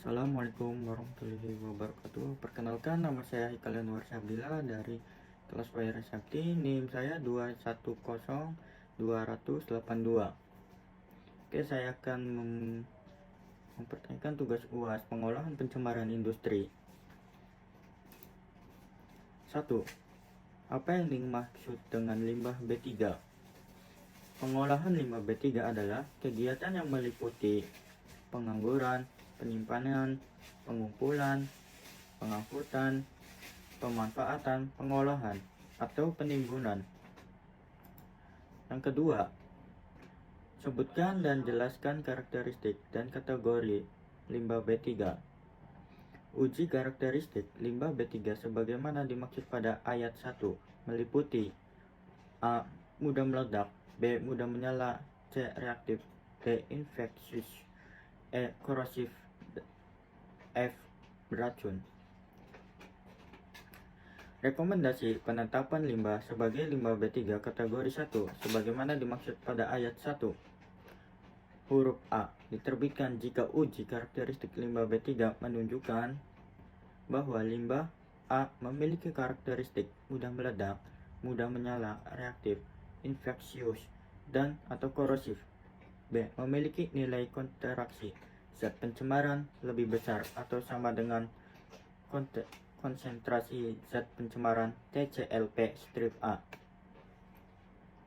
Assalamualaikum warahmatullahi wabarakatuh. Perkenalkan, nama saya Haikal Anwar Syabdillah dari kelas Wayra Sakti. NIM saya 210282. Oke, saya akan mempertanyakan tugas UAS pengolahan pencemaran industri. 1. Apa yang dimaksud dengan limbah B3? Pengolahan limbah B3 adalah kegiatan yang meliputi pengangguran, penyimpanan, pengumpulan, pengangkutan, pemanfaatan, pengolahan, atau penimbunan. Yang kedua, sebutkan dan jelaskan karakteristik dan kategori limbah B3. Uji karakteristik limbah B3 sebagaimana dimaksud pada ayat 1 meliputi A. Mudah meledak, B. Mudah menyala, C. Reaktif, D. Infeksius, E. Korosif, F. Beracun. Rekomendasi penetapan limbah sebagai limbah B3 kategori 1 sebagaimana dimaksud pada ayat 1. Huruf A diterbitkan jika uji karakteristik limbah B3 menunjukkan bahwa limbah A memiliki karakteristik mudah meledak, mudah menyala, reaktif, infeksius, dan atau korosif. B. Memiliki nilai kontraksi zat pencemaran lebih besar atau sama dengan konsentrasi zat pencemaran TCLP strip A.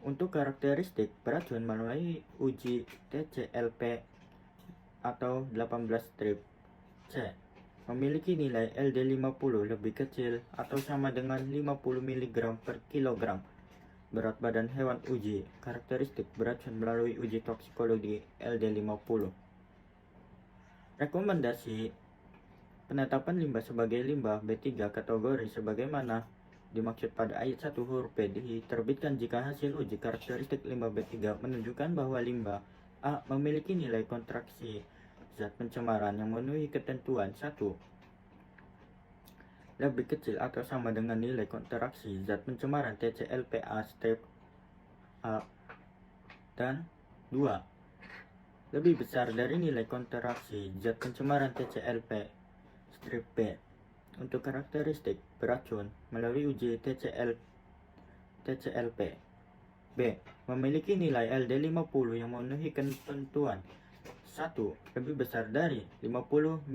Untuk karakteristik beracun melalui uji TCLP atau 18 strip. C. Memiliki nilai LD50 lebih kecil atau sama dengan 50 mg per kilogram berat badan hewan uji. Karakteristik beracun melalui uji toksikologi LD50. Rekomendasi penetapan limbah sebagai limbah B3 kategori sebagaimana dimaksud pada ayat 1 huruf B diterbitkan jika hasil uji karakteristik limbah B3 menunjukkan bahwa limbah A memiliki nilai kontraksi zat pencemaran yang memenuhi ketentuan 1. Lebih kecil atau sama dengan nilai kontraksi zat pencemaran TCLPA strip A, dan 2. Lebih besar dari nilai kontraksi zat pencemaran TCLP strip B. Untuk karakteristik beracun melalui uji TCLP. B. Memiliki nilai LD50 yang memenuhi ketentuan 1. Lebih besar dari 50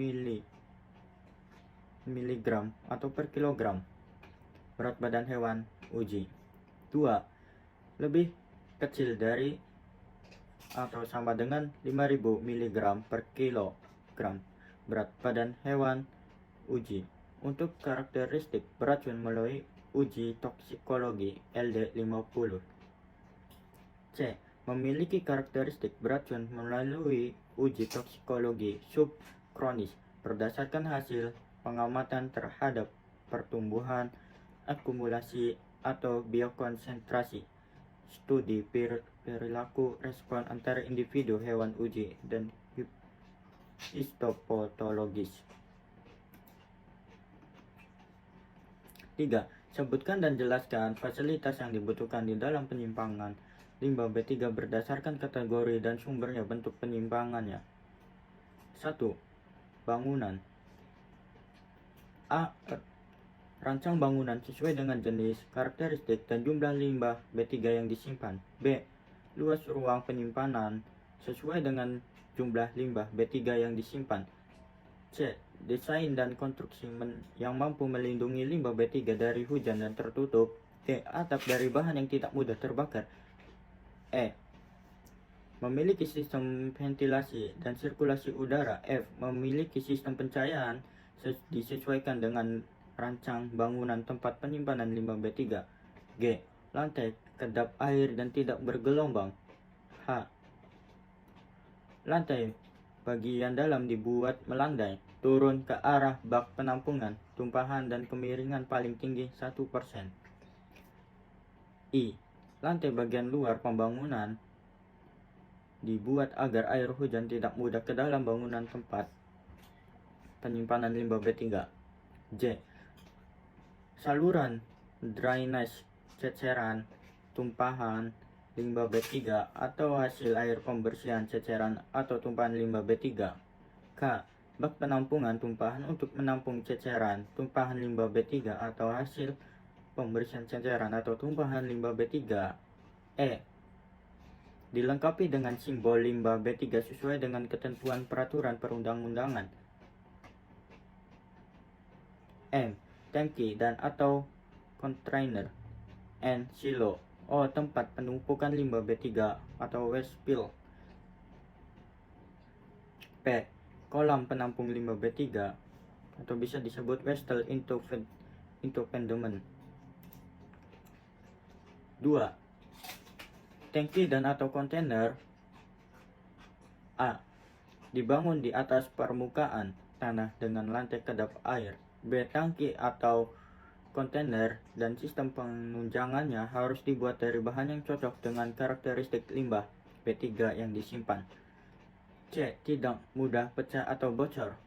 mg atau per kilogram berat badan hewan uji. 2. Lebih kecil dari atau sama dengan 5000 mg per kilogram berat badan hewan uji. Untuk karakteristik beracun melalui uji toksikologi LD50. C. Memiliki karakteristik beracun melalui uji toksikologi subkronis berdasarkan hasil pengamatan terhadap pertumbuhan, akumulasi, atau biokonsentrasi, studi perilaku respon antara individu hewan uji, dan histopatologis. 3. Sebutkan dan jelaskan fasilitas yang dibutuhkan di dalam penyimpangan limbah B3 berdasarkan kategori dan sumbernya bentuk penyimpangannya. 1. Bangunan A. Rancang bangunan sesuai dengan jenis, karakteristik, dan jumlah limbah B3 yang disimpan. B. Luas ruang penyimpanan sesuai dengan jumlah limbah B3 yang disimpan. C. Desain dan konstruksi yang mampu melindungi limbah B3 dari hujan dan tertutup. D. Atap dari bahan yang tidak mudah terbakar. E. Memiliki sistem ventilasi dan sirkulasi udara. F. Memiliki sistem pencahayaan disesuaikan dengan rancang bangunan tempat penyimpanan limbah B3. G. Lantai kedap air dan tidak bergelombang. H. Lantai bagian dalam dibuat melandai turun ke arah bak penampungan tumpahan dan kemiringan paling tinggi 1%. I. Lantai bagian luar pembangunan dibuat agar air hujan tidak mudah ke dalam bangunan tempat penyimpanan limbah B3. J. Saluran drainase ceceran tumpahan limbah B3 atau hasil air pembersihan ceceran atau tumpahan limbah B3. K. bak penampungan tumpahan untuk menampung ceceran tumpahan limbah B3 atau hasil pembersihan ceceran atau tumpahan limbah B3. Dilengkapi dengan simbol limbah B3 sesuai dengan ketentuan peraturan perundang-undangan. Tangki dan atau kontainer. Silo. Tempat penumpukan limbah B3 atau waste spill. Kolam penampung limbah B3 atau bisa disebut wastel into pendement. 2. Tangki dan atau kontainer. Dibangun di atas permukaan tanah dengan lantai kedap air. B. Tangki atau kontainer dan sistem penunjangannya harus dibuat dari bahan yang cocok dengan karakteristik limbah B3 yang disimpan. C. Tidak mudah pecah atau bocor.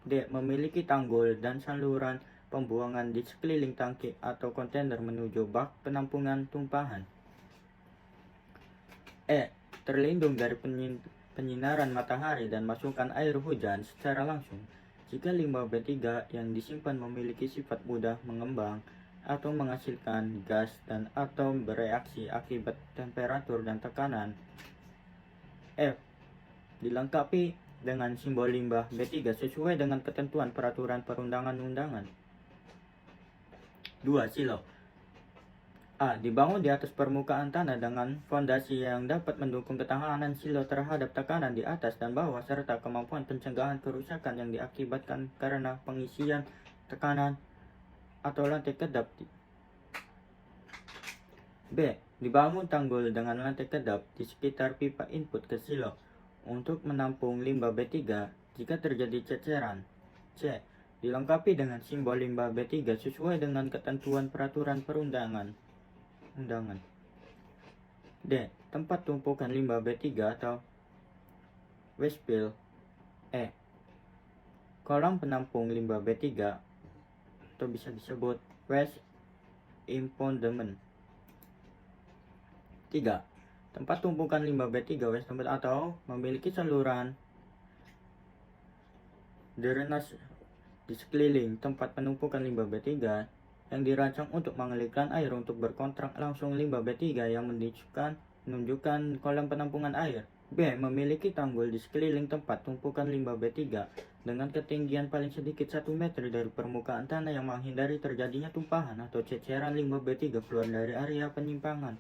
D. Memiliki tanggul dan saluran pembuangan di sekeliling tangki atau kontainer menuju bak penampungan tumpahan. Terlindung dari penyinaran matahari dan masukan air hujan secara langsung. Jika limbah B3 yang disimpan memiliki sifat mudah mengembang atau menghasilkan gas dan atau bereaksi akibat temperatur dan tekanan. Dilengkapi dengan simbol limbah B3 sesuai dengan ketentuan peraturan perundang-undangan. 2. Silo. Dibangun di atas permukaan tanah dengan fondasi yang dapat mendukung ketahanan silo terhadap tekanan di atas dan bawah serta kemampuan pencegahan kerusakan yang diakibatkan karena pengisian tekanan atau lantai kedap. B. Dibangun tanggul dengan lantai kedap di sekitar pipa input ke silo untuk menampung limbah B3 jika terjadi ceceran. C. Dilengkapi dengan simbol limbah B3 sesuai dengan ketentuan peraturan perundangan. D. Tempat tumpukan limbah B3 atau waste spill. Kolam penampung limbah B3 atau bisa disebut waste impoundment. 3. Tempat tumpukan limbah B3 waste impoundment atau memiliki saluran drainase di sekeliling tempat penumpukan limbah B3 yang dirancang untuk mengalirkan air untuk berkontrak langsung limbah B3 yang menunjukkan kolam penampungan air. B. Memiliki tanggul di sekeliling tempat tumpukan limbah B3 dengan ketinggian paling sedikit 1 meter dari permukaan tanah yang menghindari terjadinya tumpahan atau ceceran limbah B3 keluar dari area penyimpangan.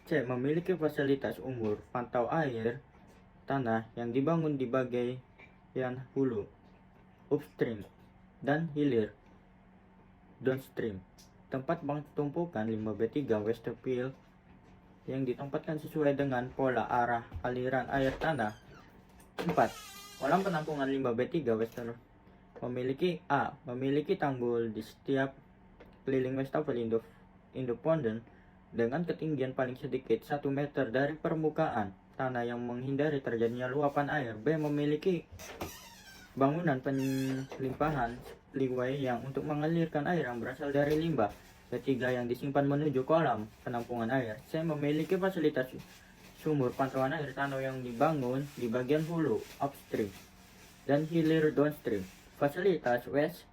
C. Memiliki fasilitas umur pantau air tanah yang dibangun di bagian hulu, upstream, dan hilir, downstream. Tempat tumpukan limbah B3 waste spill yang ditempatkan sesuai dengan pola arah aliran air tanah. 4. Kolam penampungan limbah B3 waste memiliki tanggul di setiap keliling wastafel independen dengan ketinggian paling sedikit 1 meter dari permukaan tanah yang menghindari terjadinya luapan air. B. Memiliki bangunan penyimpanan liway yang untuk mengalirkan air yang berasal dari limbah B3 yang disimpan menuju kolam penampungan air. C. Memiliki fasilitas sumur pantauan air tanah yang dibangun di bagian hulu, upstream, dan hilir, downstream. Fasilitas waste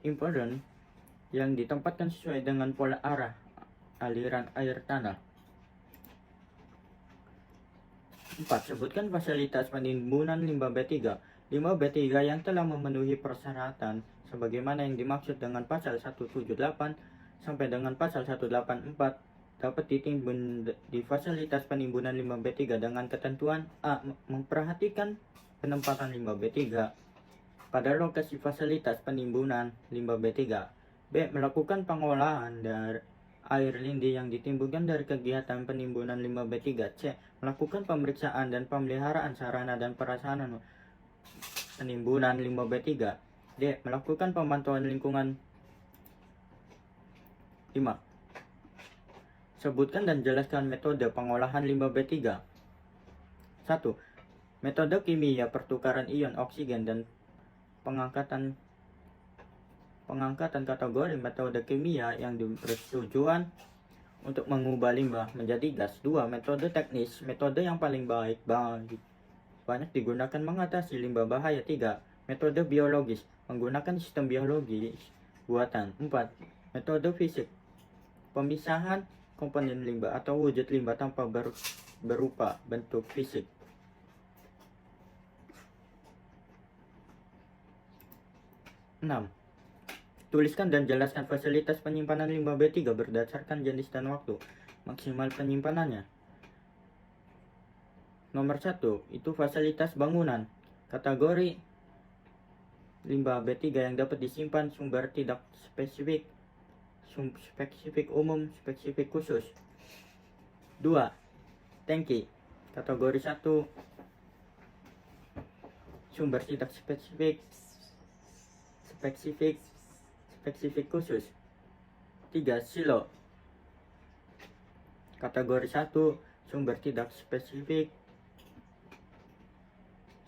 impoundment yang ditempatkan sesuai dengan pola arah aliran air tanah. 4. Sebutkan fasilitas penimbunan limbah B3. Limbah B3 yang telah memenuhi persyaratan sebagaimana yang dimaksud dengan pasal 178 sampai dengan pasal 184 dapat ditimbun di fasilitas penimbunan limbah B3 dengan ketentuan A. Memperhatikan penempatan limbah B3 pada lokasi fasilitas penimbunan limbah B3. B. Melakukan pengolahan dari air lindi yang ditimbulkan dari kegiatan penimbunan limbah B3. C. Melakukan pemeriksaan dan pemeliharaan sarana dan prasarana penimbunan limbah B3. D. Melakukan pemantauan lingkungan. 5. Sebutkan dan jelaskan metode pengolahan limbah B3. 1. Metode kimia pertukaran ion oksigen dan pengangkatan kategori metode kimia yang bertujuan untuk mengubah limbah menjadi gas. 2. Metode teknis. Metode yang paling baik banyak digunakan mengatasi limbah bahaya. 3. Metode biologis, menggunakan sistem biologis buatan. 4. Metode fisik, pemisahan komponen limbah atau wujud limbah tanpa berupa bentuk fisik. 6. Tuliskan dan jelaskan fasilitas penyimpanan limbah B3 berdasarkan jenis dan waktu maksimal penyimpanannya. Nomor 1, itu fasilitas bangunan. Kategori limbah B3 yang dapat disimpan sumber tidak spesifik, spesifik umum, spesifik khusus. 2. Tangki. Kategori 1, sumber tidak spesifik, spesifik khusus. 3. Silo. Kategori 1, sumber tidak spesifik,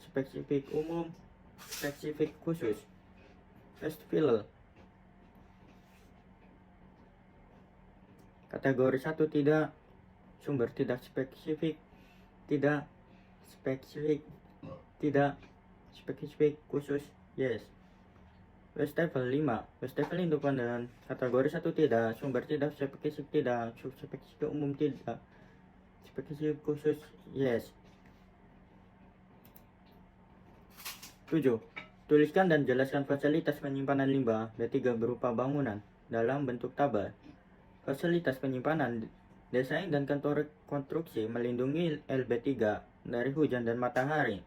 spesifik umum, spesifik khusus. First fill. Kategori 1, tidak, sumber tidak spesifik, tidak spesifik, tidak spesifik khusus, yes. Wastafel 5. Wastafel independen. Kategori 1, tidak, sumber tidak spesifik, tidak spesifik umum, tidak spesifik khusus, yes. 7. Tuliskan dan jelaskan fasilitas penyimpanan limbah B3 berupa bangunan dalam bentuk tabel. Fasilitas penyimpanan, desain dan konstruksi melindungi LB3 dari hujan dan matahari.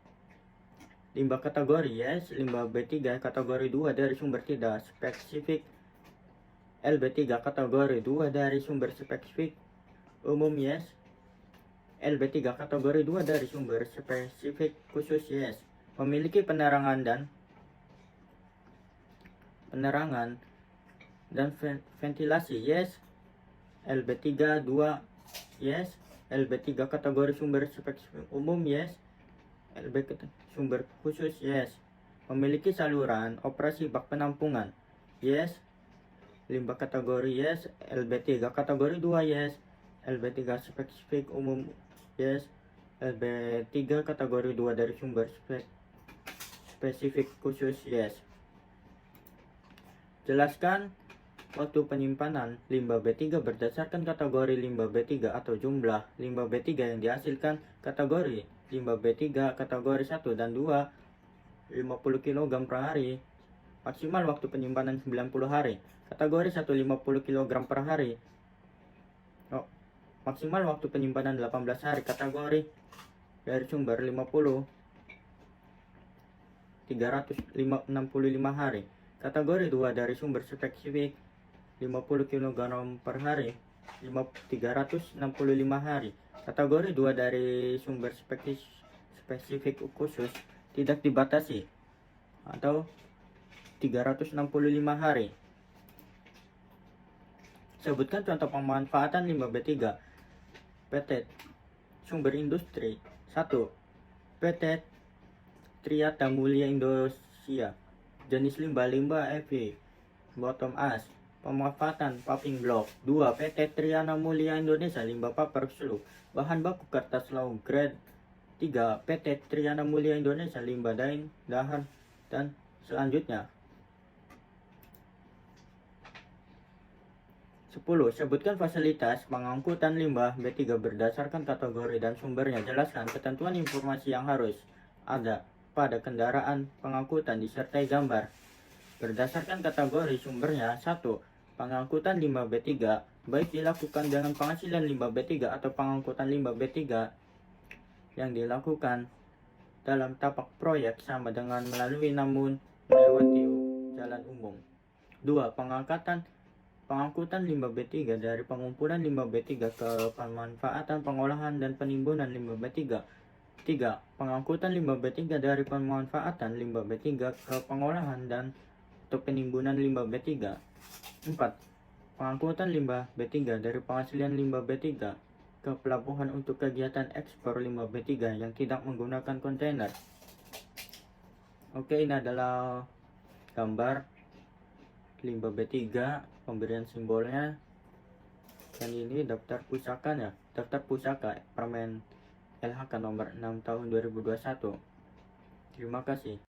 Limbah kategori yes, limbah B3 kategori 2 dari sumber tidak spesifik. LB3 kategori 2 dari sumber spesifik umum yes. LB3 kategori 2 dari sumber spesifik khusus yes. Memiliki penerangan dan ventilasi yes. LB3 2 yes. LB3 kategori sumber spesifik umum yes. LB sumber khusus yes. Memiliki saluran operasi bak penampungan yes. Limbah kategori yes. LB3 kategori 2 yes. LB3 spesifik umum yes. LB3 kategori 2 dari sumber spesifik khusus yes. Jelaskan waktu penyimpanan limbah B3 berdasarkan kategori limbah B3 atau jumlah limbah B3 yang dihasilkan. Kategori limbah B3 kategori 1 dan 2 50 kg per hari. Maksimal waktu penyimpanan 90 hari. Kategori 1 50 kg per hari. Maksimal waktu penyimpanan 18 hari. Kategori dari sumber 50 365 hari. Kategori 2 dari sumber spesifik 50 kg per hari 365 hari. Kategori 2 dari sumber spesifik khusus tidak dibatasi atau 365 hari. Sebutkan contoh pemanfaatan limbah B3. PT sumber industri 1. PT Triata Mulia Indonesia. Jenis limbah EV bottom ash. Pemanfaatan paving block. 2. PT Triana Mulia Indonesia limbah paper slow. Bahan baku kertas low grade. 3. PT Triana Mulia Indonesia limbah dahan dan selanjutnya. 10. Sebutkan fasilitas pengangkutan limbah B3 berdasarkan kategori dan sumbernya. Jelaskan ketentuan informasi yang harus ada pada kendaraan pengangkutan disertai gambar. Berdasarkan kategori sumbernya. 1. Pengangkutan limbah B3 baik dilakukan dengan penghasilan limbah B3 atau pengangkutan limbah B3 yang dilakukan dalam tapak proyek sama dengan melalui namun melewati jalan umum. 2. Pengangkutan limbah B3 dari pengumpulan limbah B3 ke pemanfaatan, pengolahan, dan penimbunan limbah B3. 3. Pengangkutan limbah B3 dari pemanfaatan limbah B3 ke pengolahan dan atau penimbunan limbah B3. 4. Pengangkutan limbah B3 dari penghasilan limbah B3 ke pelabuhan untuk kegiatan ekspor limbah B3 yang tidak menggunakan kontainer. Oke, ini adalah gambar limbah B3, pemberian simbolnya, dan ini daftar pusakanya, daftar pusaka permen LHK nomor 6 tahun 2021. Terima kasih.